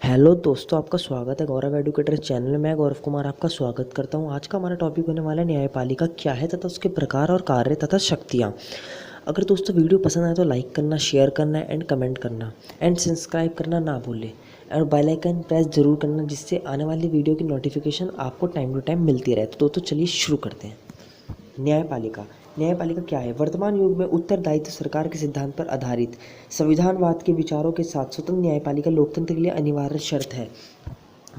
Hello दोस्तों, आपका स्वागत है गौरव एडुकेटर चैनल में। मैं गौरव कुमार आपका स्वागत करता हूं। आज का हमारा टॉपिक होने वाला है न्यायपालिका क्या है तथा उसके प्रकार और कार्य तथा शक्तियां। अगर दोस्तों वीडियो पसंद आए तो लाइक करना, शेयर करना एंड कमेंट करना एंड सब्सक्राइब करना ना भूलें और बेल आइकन प्रेस जरूर करना, जिससे आने वाली वीडियो की नोटिफिकेशन आपको टाइम टू टाइम मिलती रहे। तो दोस्तों चलिए शुरू करते हैं। न्यायपालिका न्यायपालिका क्या है? वर्तमान युग में उत्तरदायित्व सरकार के सिद्धांत पर आधारित संविधानवाद के विचारों के साथ स्वतंत्र न्यायपालिका लोकतंत्र के लिए अनिवार्य शर्त है।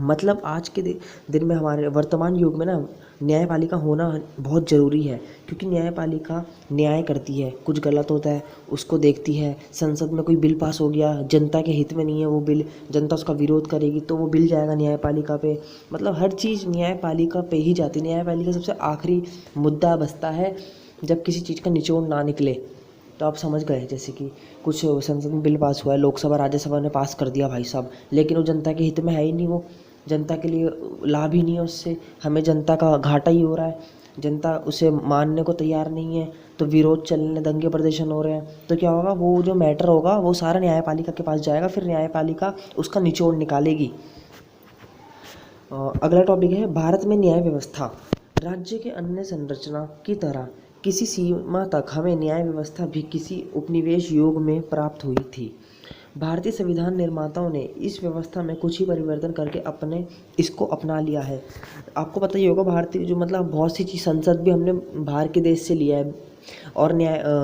मतलब आज के दिन में हमारे वर्तमान युग में ना न्यायपालिका होना बहुत ज़रूरी है, क्योंकि न्यायपालिका न्याय करती है। कुछ गलत होता है उसको देखती है। संसद में कोई बिल पास हो गया, जनता के हित में नहीं है वो बिल, जनता उसका विरोध करेगी तो वो बिल जाएगा न्यायपालिका पे। मतलब हर चीज़ न्यायपालिका पे ही जाती है। न्यायपालिका सबसे आखिरी मुद्दा बचता है जब किसी चीज़ का निचोड़ ना निकले। तो आप समझ गए, जैसे कि कुछ संसद में बिल पास हुआ है, लोकसभा राज्यसभा ने पास कर दिया भाई साहब, लेकिन वो जनता के हित में है ही नहीं, वो जनता के लिए लाभ ही नहीं है उससे, हमें जनता का घाटा ही हो रहा है। जनता उसे मानने को तैयार नहीं है तो विरोध चलने, दंगे प्रदर्शन हो रहे हैं। तो क्या होगा, वो जो मैटर होगा वो सारा न्यायपालिका के पास जाएगा, फिर न्यायपालिका उसका निचोड़ निकालेगी। अगला टॉपिक है भारत में न्याय व्यवस्था। राज्य के अन्य संरचना की तरह किसी सीमा तक हमें न्याय व्यवस्था भी किसी उपनिवेश युग में प्राप्त हुई थी। भारतीय संविधान निर्माताओं ने इस व्यवस्था में कुछ ही परिवर्तन करके इसको अपना लिया है। आपको पता ही होगा, भारतीय जो मतलब बहुत सी चीज़, संसद भी हमने बाहर के देश से लिया है, और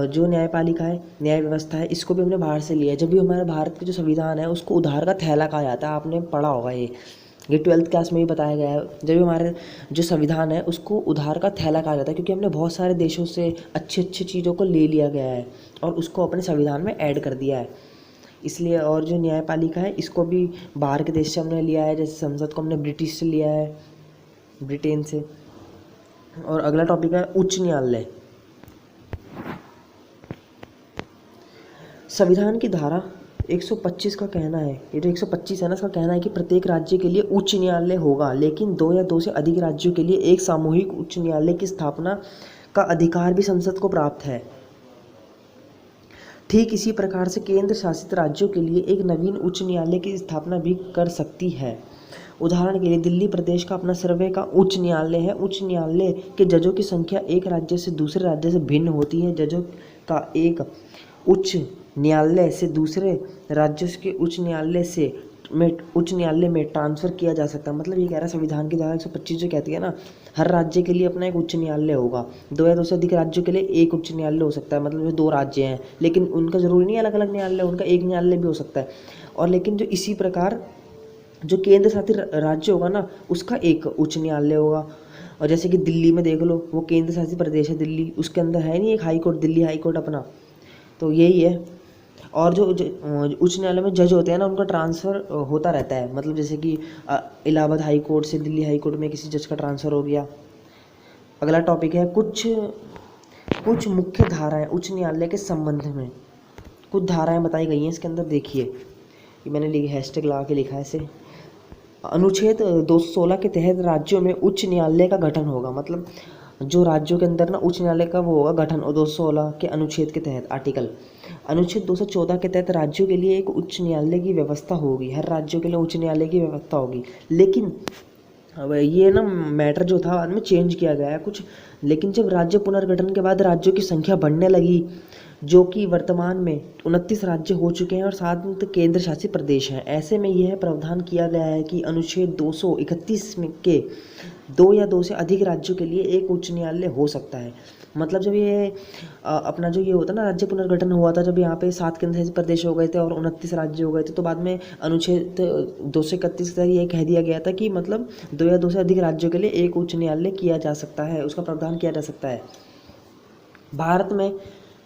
जो न्यायपालिका है, न्याय व्यवस्था है, इसको भी हमने बाहर से लिया है। जब भी हमारे भारत के जो संविधान है उसको उधार का थैला कहा जाता है। आपने पढ़ा होगा, ये 12th क्लास में भी बताया गया है। जब भी हमारे जो संविधान है उसको उधार का थैला कहा जाता है, क्योंकि हमने बहुत सारे देशों से अच्छी अच्छी चीज़ों को ले लिया गया है और उसको अपने संविधान में ऐड कर दिया है, इसलिए। और जो न्यायपालिका है इसको भी बाहर के देश से हमने लिया है, जैसे संसद को हमने ब्रिटिश से लिया है, ब्रिटेन से। और अगला टॉपिक है उच्च न्यायालय। संविधान की धारा 125 का कहना है, ये जो 125 है ना, इसका कहना है कि प्रत्येक राज्य के लिए उच्च न्यायालय होगा, लेकिन 2 या 2 से अधिक राज्यों के लिए एक सामूहिक उच्च न्यायालय की स्थापना का अधिकार भी संसद को प्राप्त है। ठीक इसी प्रकार से केंद्र शासित राज्यों के लिए एक नवीन उच्च न्यायालय की स्थापना भी कर सकती है। उदाहरण के लिए दिल्ली प्रदेश का अपना सर्वे का उच्च न्यायालय है। उच्च न्यायालय के जजों की संख्या एक राज्य से दूसरे राज्य से भिन्न होती है। जजों का एक उच्च न्यायालय से दूसरे राज्य के उच्च न्यायालय में ट्रांसफ़र किया जा सकता है। मतलब ये कह रहा है संविधान की धारा 125 जो कहती है ना, हर राज्य के लिए अपना एक उच्च न्यायालय होगा। 2 या 2 से अधिक राज्यों के लिए एक उच्च न्यायालय हो सकता है। मतलब जो 2 राज्य हैं, लेकिन उनका ज़रूरी नहीं अलग अलग न्यायालय, उनका एक न्यायालय भी हो सकता है। और लेकिन जो इसी प्रकार जो केंद्र शासित राज्य होगा ना, उसका एक उच्च न्यायालय होगा। और जैसे कि दिल्ली में देख लो, वो केंद्र शासित प्रदेश है दिल्ली, उसके अंदर है नहीं एक high court, Delhi high court अपना, तो यही है। और जो उच्च न्यायालय में जज होते हैं ना, उनका ट्रांसफ़र होता रहता है। मतलब जैसे कि इलाहाबाद हाई कोर्ट से दिल्ली हाई कोर्ट में किसी जज का ट्रांसफ़र हो गया। अगला टॉपिक है कुछ मुख्य धाराएं उच्च न्यायालय के संबंध में। कुछ धाराएं बताई गई हैं इसके अंदर, देखिए, ये मैंने हैशटैग लगा के लिखा है इसे। अनुच्छेद 216 के तहत राज्यों में उच्च न्यायालय का गठन होगा। मतलब जो राज्यों के अंदर ना उच्च न्यायालय का वो होगा गठन, और 216 के अनुच्छेद के तहत आर्टिकल। अनुच्छेद 214 के तहत राज्यों के लिए एक उच्च न्यायालय की व्यवस्था होगी। हर राज्यों के लिए उच्च न्यायालय की व्यवस्था होगी। लेकिन अब ये ना मैटर जो था बाद में चेंज किया गया है कुछ। लेकिन जब राज्य पुनर्गठन के बाद राज्यों की संख्या बढ़ने लगी, जो कि वर्तमान में 29 राज्य हो चुके हैं और 7 केंद्र शासित प्रदेश हैं, ऐसे में यह प्रावधान किया गया है कि अनुच्छेद 231 में के 2 या 2 से अधिक राज्यों के लिए एक उच्च न्यायालय हो सकता है। मतलब जब ये अपना जो ये होता ना राज्य पुनर्गठन हुआ था, जब यहाँ पे 7 केंद्र शासित प्रदेश हो गए थे और 29 राज्य हो गए थे, तो बाद में अनुच्छेद 231 का ये कह दिया गया था कि मतलब 2 या 2 से अधिक राज्यों के लिए एक उच्च न्यायालय किया जा सकता है, उसका प्रावधान किया जा सकता है। भारत में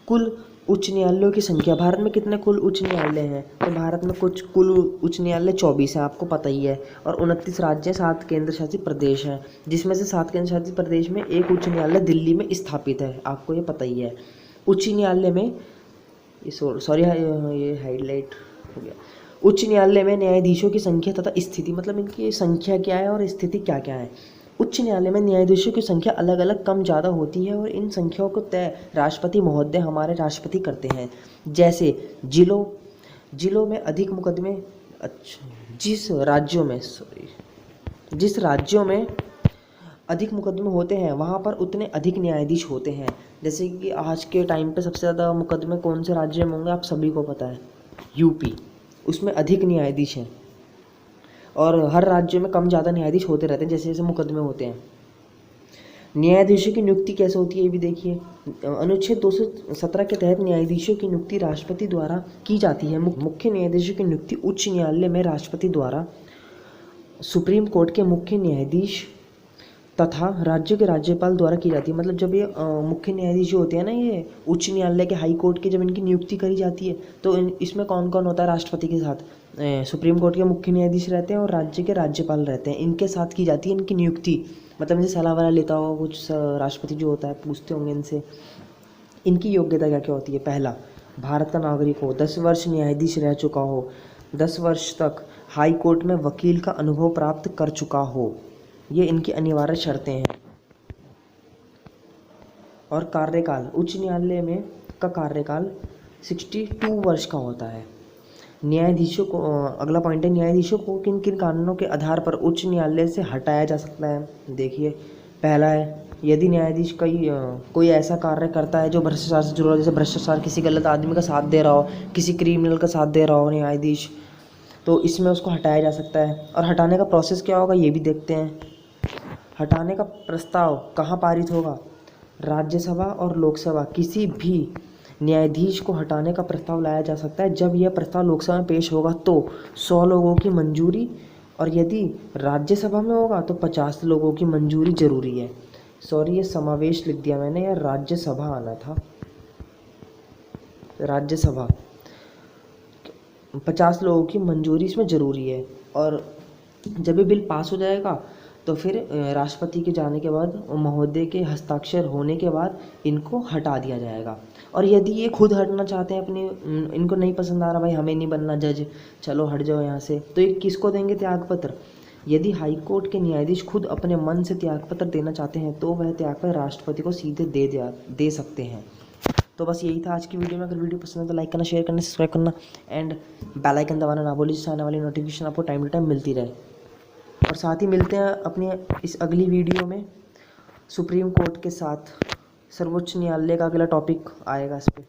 कुल उच्च न्यायालयों की संख्या, भारत में कितने कुल उच्च न्यायालय हैं? तो भारत में कुल उच्च न्यायालय 24 है, आपको पता ही है। और 29 राज्य, 7 केंद्र शासित प्रदेश हैं, जिसमें से 7 केंद्र शासित प्रदेश में एक उच्च न्यायालय दिल्ली में स्थापित है, आपको ये पता ही है। उच्च न्यायालय में ये हाईलाइट हो गया। उच्च न्यायालय में न्यायाधीशों की संख्या तथा स्थिति, मतलब इनकी संख्या क्या है और स्थिति क्या क्या है। उच्च न्यायालय में न्यायाधीशों की संख्या अलग अलग कम ज़्यादा होती है और इन संख्याओं को तय राष्ट्रपति महोदय, हमारे राष्ट्रपति, करते हैं। जैसे जिलों में अधिक मुकदमे, अच्छा जिस राज्यों में अधिक मुकदमे होते हैं वहाँ पर उतने अधिक न्यायाधीश होते हैं। जैसे कि आज के टाइम पे सबसे ज़्यादा मुकदमे कौन से राज्य में होंगे आप सभी को पता है, यूपी। उसमें अधिक न्यायाधीश हैं और हर राज्य में कम ज़्यादा न्यायाधीश होते रहते हैं जैसे जैसे मुकदमे होते हैं। न्यायाधीशों की नियुक्ति कैसे होती है ये भी देखिए। अनुच्छेद 217 के तहत न्यायाधीशों की नियुक्ति राष्ट्रपति द्वारा की जाती है। मुख्य न्यायाधीशों की नियुक्ति उच्च न्यायालय में राष्ट्रपति द्वारा, सुप्रीम कोर्ट के मुख्य न्यायाधीश तथा राज्य के राज्यपाल द्वारा की जाती है। मतलब जब ये मुख्य न्यायाधीश जो होते हैं ना, ये उच्च न्यायालय के हाई कोर्ट के जब इनकी नियुक्ति करी जाती है तो इसमें कौन कौन होता है राष्ट्रपति के साथ? सुप्रीम कोर्ट के मुख्य न्यायाधीश रहते हैं और राज्य के राज्यपाल रहते हैं, इनके साथ की जाती है इनकी नियुक्ति। मतलब इनसे सलाह वलाह लेता होगा कुछ राष्ट्रपति जो होता है, पूछते होंगे इनसे इनकी योग्यता क्या क्या होती है। पहला, भारत का नागरिक हो, 10 वर्ष न्यायाधीश रह चुका हो, 10 वर्ष तक हाई कोर्ट में वकील का अनुभव प्राप्त कर चुका हो, ये इनकी अनिवार्य शर्तें हैं। और कार्यकाल, उच्च न्यायालय में का कार्यकाल 62 वर्ष का होता है। न्यायाधीशों को, अगला पॉइंट है, न्यायाधीशों को किन किन कानूनों के आधार पर उच्च न्यायालय से हटाया जा सकता है। देखिए, पहला है, यदि न्यायाधीश कोई ऐसा कार्य करता है जो भ्रष्टाचार से जुड़ा हो, जैसे भ्रष्टाचार, किसी गलत आदमी का साथ दे रहा हो, किसी क्रिमिनल का साथ दे रहा हो न्यायाधीश, तो इसमें उसको हटाया जा सकता है। और हटाने का प्रोसेस क्या होगा ये भी देखते हैं। हटाने का प्रस्ताव कहाँ पारित होगा? राज्यसभा और लोकसभा, किसी भी न्यायाधीश को हटाने का प्रस्ताव लाया जा सकता है जब यह प्रस्ताव लोकसभा में पेश होगा तो 100 लोगों की मंजूरी, और यदि राज्यसभा में होगा तो 50 लोगों की मंजूरी जरूरी है। सॉरी, ये समावेश लिख दिया मैंने, यार राज्यसभा आना था। राज्यसभा 50 लोगों की मंजूरी इसमें ज़रूरी है। और जब ये बिल पास हो जाएगा तो फिर राष्ट्रपति के जाने के बाद, महोदय के हस्ताक्षर होने के बाद इनको हटा दिया जाएगा। और यदि ये खुद हटना चाहते हैं, अपने इनको नहीं पसंद आ रहा, भाई हमें नहीं बनना जज, चलो हट जाओ यहाँ से, तो ये किसको देंगे त्यागपत्र? यदि हाई कोर्ट के न्यायाधीश खुद अपने मन से त्यागपत्र देना चाहते हैं तो वह त्यागपत्र राष्ट्रपति को सीधे दे सकते हैं। तो बस यही था आज की वीडियो में। अगर वीडियो पसंद है तो लाइक करना, शेयर करना, सब्सक्राइब करना एंड बेल आइकन दबाना ना भूलिए, जिससे आने वाली नोटिफिकेशन आपको टाइम टू टाइम मिलती रहे। और साथ ही मिलते हैं अपनी इस अगली वीडियो में सुप्रीम कोर्ट के साथ। सर्वोच्च न्यायालय का अगला टॉपिक आएगा इस पर।